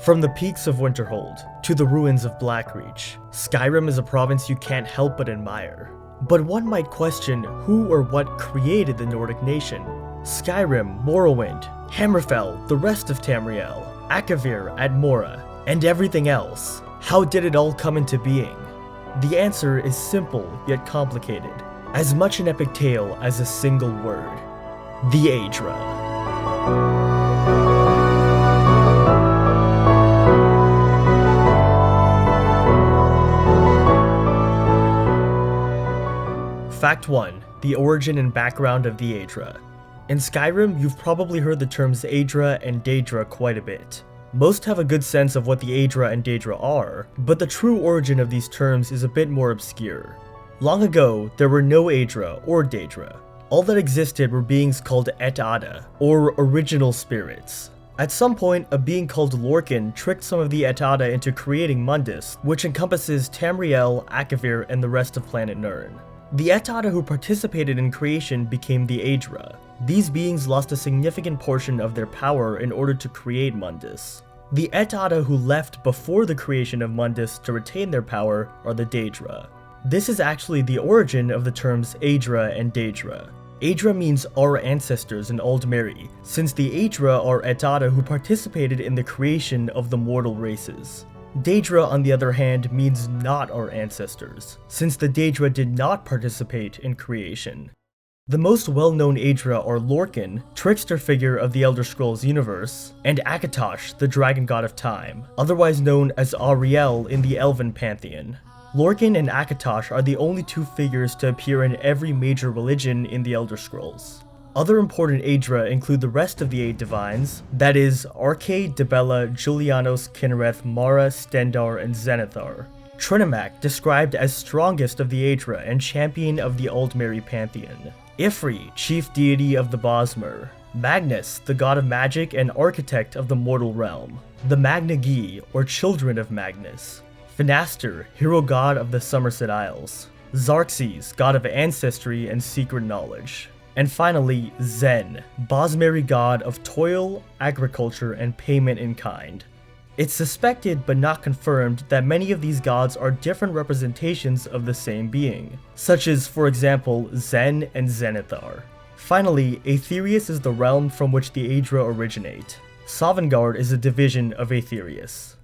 From the peaks of Winterhold to the ruins of Blackreach, Skyrim is a province you can't help but admire. But one might question who or what created the Nordic nation. Skyrim, Morrowind, Hammerfell, the rest of Tamriel, Akavir, Admora, and everything else. How did it all come into being? The answer is simple yet complicated, as much an epic tale as a single word: the Aedra. Fact 1. The origin and background of the Aedra. In Skyrim, you've probably heard the terms Aedra and Daedra quite a bit. Most have a good sense of what the Aedra and Daedra are, but the true origin of these terms is a bit more obscure. Long ago, there were no Aedra or Daedra. All that existed were beings called Aedda, or original spirits. At some point, a being called Lorcan tricked some of the Aedda into creating Mundus, which encompasses Tamriel, Akavir, and the rest of planet Nirn. The Aedda who participated in creation became the Aedra. These beings lost a significant portion of their power in order to create Mundus. The Aedda who left before the creation of Mundus to retain their power are the Daedra. This is actually the origin of the terms Aedra and Daedra. Aedra means our ancestors in Aldmeri, since the Aedra are Aedda who participated in the creation of the mortal races. Daedra, on the other hand, means not our ancestors, since the Daedra did not participate in creation. The most well-known Aedra are Lorcan, trickster figure of the Elder Scrolls universe, and Akatosh, the dragon god of time, otherwise known as Ariel in the Elven pantheon. Lorcan and Akatosh are the only two figures to appear in every major religion in the Elder Scrolls. Other important Aedra include the rest of the 8 divines, that is, Arche, Dibella, Julianos, Kinnereth, Mara, Stendar, and Zenithar. Trinimac, described as strongest of the Aedra and champion of the Aldmeri pantheon. Ifri, chief deity of the Bosmer. Magnus, the god of magic and architect of the mortal realm. The Magnagi, or children of Magnus. Finaster, hero god of the Somerset Isles. Xarxes, god of ancestry and secret knowledge. And finally, Zen, Bosmeri god of toil, agriculture, and payment in kind. It's suspected but not confirmed that many of these gods are different representations of the same being, such as, for example, Zen and Zenithar. Finally, Aetherius is the realm from which the Aedra originate. Sovngarde is a division of Aetherius.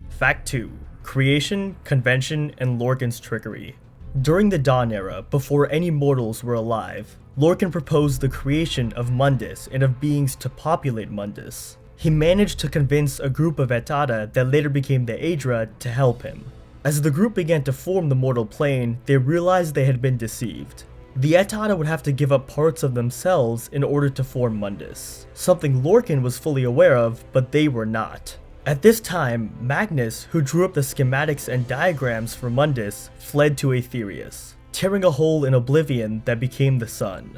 Fact 2. Creation, Convention, and Lorcan's trickery. During the Dawn era, before any mortals were alive, Lorcan proposed the creation of Mundus and of beings to populate Mundus. He managed to convince a group of Aedda that later became the Aedra to help him. As the group began to form the mortal plane, they realized they had been deceived. The Aedda would have to give up parts of themselves in order to form Mundus, something Lorcan was fully aware of, but they were not. At this time, Magnus, who drew up the schematics and diagrams for Mundus, fled to Aetherius, tearing a hole in oblivion that became the sun.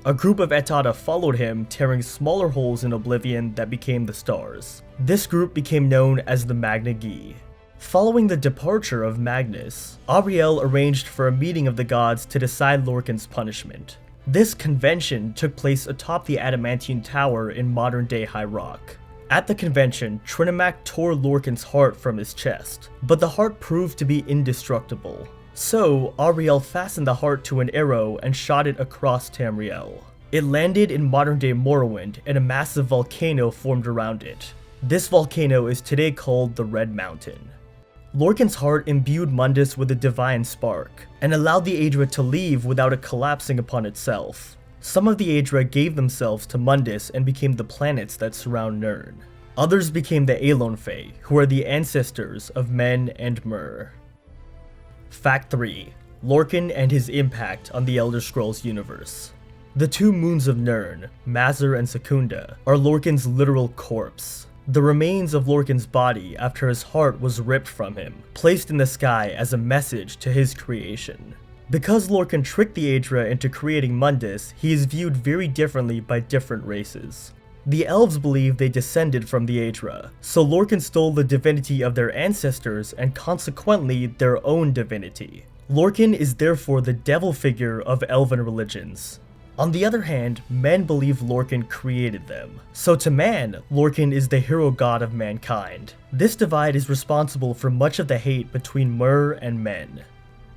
A group of Aedda followed him, tearing smaller holes in oblivion that became the stars. This group became known as the Magnagi. Following the departure of Magnus, Ariel arranged for a meeting of the gods to decide Lorcan's punishment. This convention took place atop the Adamantine Tower in modern-day High Rock. At the convention, Trinimac tore Lorcan's heart from his chest, but the heart proved to be indestructible. So, Ariel fastened the heart to an arrow and shot it across Tamriel. It landed in modern-day Morrowind, and a massive volcano formed around it. This volcano is today called the Red Mountain. Lorcan's heart imbued Mundus with a divine spark, and allowed the Aedra to leave without it collapsing upon itself. Some of the Aedra gave themselves to Mundus and became the planets that surround Nirn. Others became the Aelonfae, who are the ancestors of men and Myr. Fact 3. Lorcan and his impact on the Elder Scrolls universe. The 2 moons of Nirn, Mazur and Secunda, are Lorcan's literal corpse. The remains of Lorcan's body after his heart was ripped from him, placed in the sky as a message to his creation. Because Lorcan tricked the Aedra into creating Mundus, he is viewed very differently by different races. The elves believe they descended from the Aedra, so Lorcan stole the divinity of their ancestors and consequently their own divinity. Lorcan is therefore the devil figure of elven religions. On the other hand, men believe Lorcan created them. So to man, Lorcan is the hero god of mankind. This divide is responsible for much of the hate between mer and men.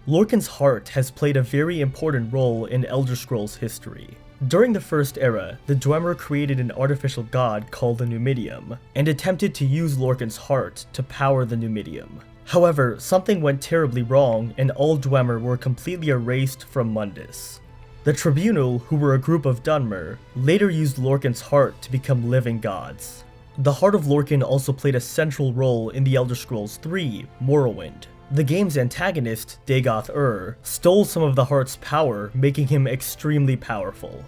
Lorcan's heart has played a very important role in Elder Scrolls history. During the First Era, the Dwemer created an artificial god called the Numidium, and attempted to use Lorcan's heart to power the Numidium. However, something went terribly wrong and all Dwemer were completely erased from Mundus. The Tribunal, who were a group of Dunmer, later used Lorcan's heart to become living gods. The heart of Lorcan also played a central role in the Elder Scrolls III, Morrowind. The game's antagonist, Dagoth-Ur, stole some of the heart's power, making him extremely powerful.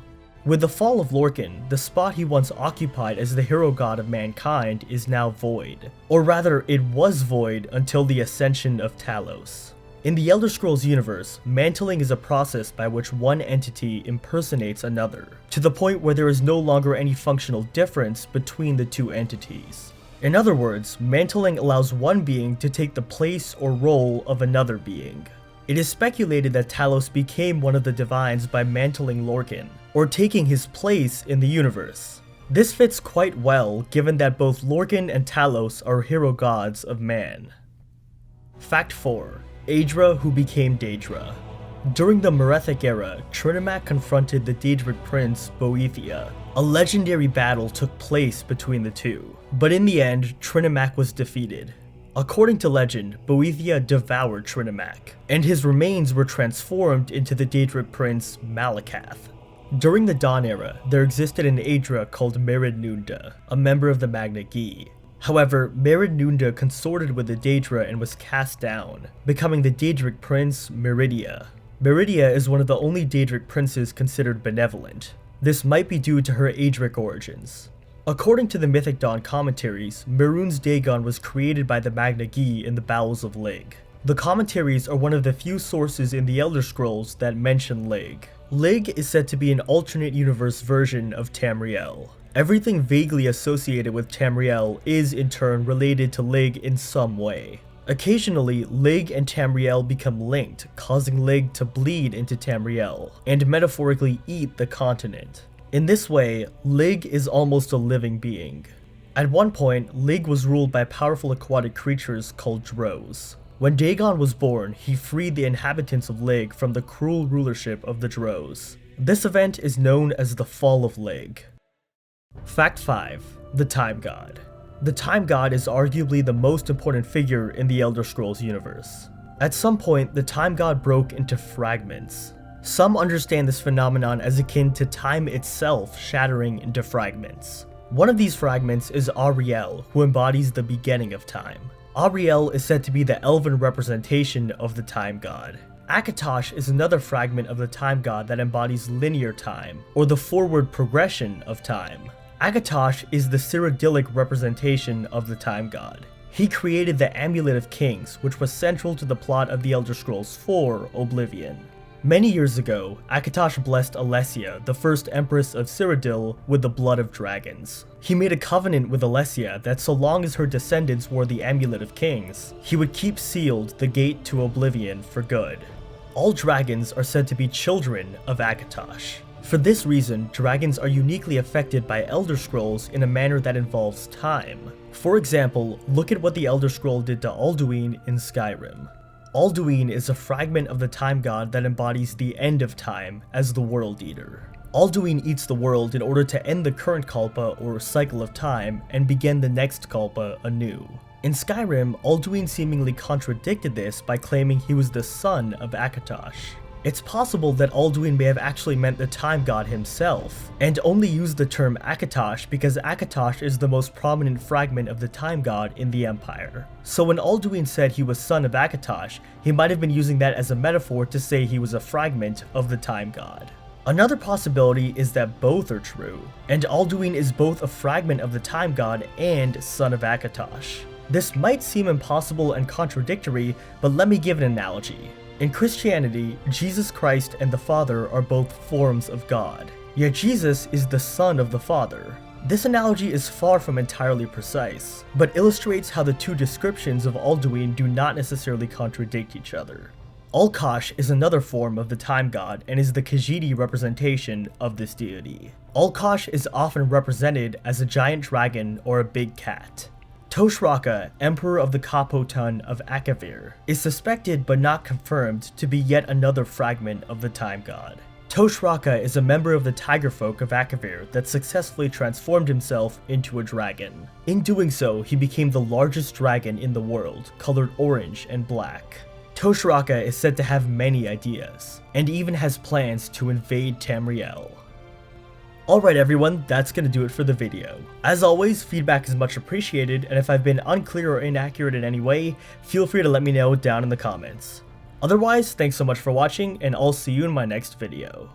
With the fall of Lorcan, the spot he once occupied as the hero god of mankind is now void. Or rather, it was void until the ascension of Talos. In the Elder Scrolls universe, mantling is a process by which one entity impersonates another, to the point where there is no longer any functional difference between the two entities. In other words, mantling allows one being to take the place or role of another being. It is speculated that Talos became one of the divines by mantling Lorcan, or taking his place in the universe. This fits quite well given that both Lorcan and Talos are hero gods of man. Fact 4. Aedra who became Daedra. During the Merethic era, Trinimac confronted the Daedric Prince Boethia. A legendary battle took place between the two, but in the end, Trinimac was defeated. According to legend, Boethia devoured Trinimac, and his remains were transformed into the Daedric Prince Malakath. During the Dawn era, there existed an Aedra called Merid-Nunda, a member of the Magna Gi. However, Merid-Nunda consorted with the Daedra and was cast down, becoming the Daedric Prince Meridia. Meridia is one of the only Daedric princes considered benevolent. This might be due to her Aedric origins. According to the Mythic Dawn commentaries, Mehrunes Dagon was created by the Magna Gi in the bowels of Lig. The commentaries are one of the few sources in the Elder Scrolls that mention Lig. Lig is said to be an alternate universe version of Tamriel. Everything vaguely associated with Tamriel is in turn related to Lig in some way. Occasionally, Lig and Tamriel become linked, causing Lig to bleed into Tamriel, and metaphorically eat the continent. In this way, Lig is almost a living being. At one point, Lig was ruled by powerful aquatic creatures called Drows. When Dagon was born, he freed the inhabitants of Lig from the cruel rulership of the Drows. This event is known as the Fall of Lig. Fact 5. The Time God. The Time God is arguably the most important figure in the Elder Scrolls universe. At some point, the Time God broke into fragments. Some understand this phenomenon as akin to time itself shattering into fragments. One of these fragments is Ariel, who embodies the beginning of time. Ariel is said to be the elven representation of the Time God. Akatosh is another fragment of the Time God that embodies linear time, or the forward progression of time. Akatosh is the Cyrodiilic representation of the Time God. He created the Amulet of Kings, which was central to the plot of the Elder Scrolls IV: Oblivion. Many years ago, Akatosh blessed Alessia, the first Empress of Cyrodiil, with the blood of dragons. He made a covenant with Alessia that so long as her descendants wore the Amulet of Kings, he would keep sealed the gate to Oblivion for good. All dragons are said to be children of Akatosh. For this reason, dragons are uniquely affected by Elder Scrolls in a manner that involves time. For example, look at what the Elder Scroll did to Alduin in Skyrim. Alduin is a fragment of the Time God that embodies the end of time as the World Eater. Alduin eats the world in order to end the current Kalpa or cycle of time and begin the next Kalpa anew. In Skyrim, Alduin seemingly contradicted this by claiming he was the son of Akatosh. It's possible that Alduin may have actually meant the Time God himself, and only used the term Akatosh because Akatosh is the most prominent fragment of the Time God in the Empire. So when Alduin said he was son of Akatosh, he might have been using that as a metaphor to say he was a fragment of the Time God. Another possibility is that both are true, and Alduin is both a fragment of the Time God and son of Akatosh. This might seem impossible and contradictory, but let me give an analogy. In Christianity, Jesus Christ and the Father are both forms of God, yet Jesus is the Son of the Father. This analogy is far from entirely precise, but illustrates how the two descriptions of Alduin do not necessarily contradict each other. Alkosh is another form of the time god and is the Khajiit representation of this deity. Alkosh is often represented as a giant dragon or a big cat. Toshraka, Emperor of the Kapotan of Akavir, is suspected but not confirmed to be yet another fragment of the time god. Toshraka is a member of the tiger folk of Akavir that successfully transformed himself into a dragon. In doing so, he became the largest dragon in the world, colored orange and black. Toshraka is said to have many ideas, and even has plans to invade Tamriel. Alright everyone, that's gonna do it for the video. As always, feedback is much appreciated, and if I've been unclear or inaccurate in any way, feel free to let me know down in the comments. Otherwise, thanks so much for watching, and I'll see you in my next video.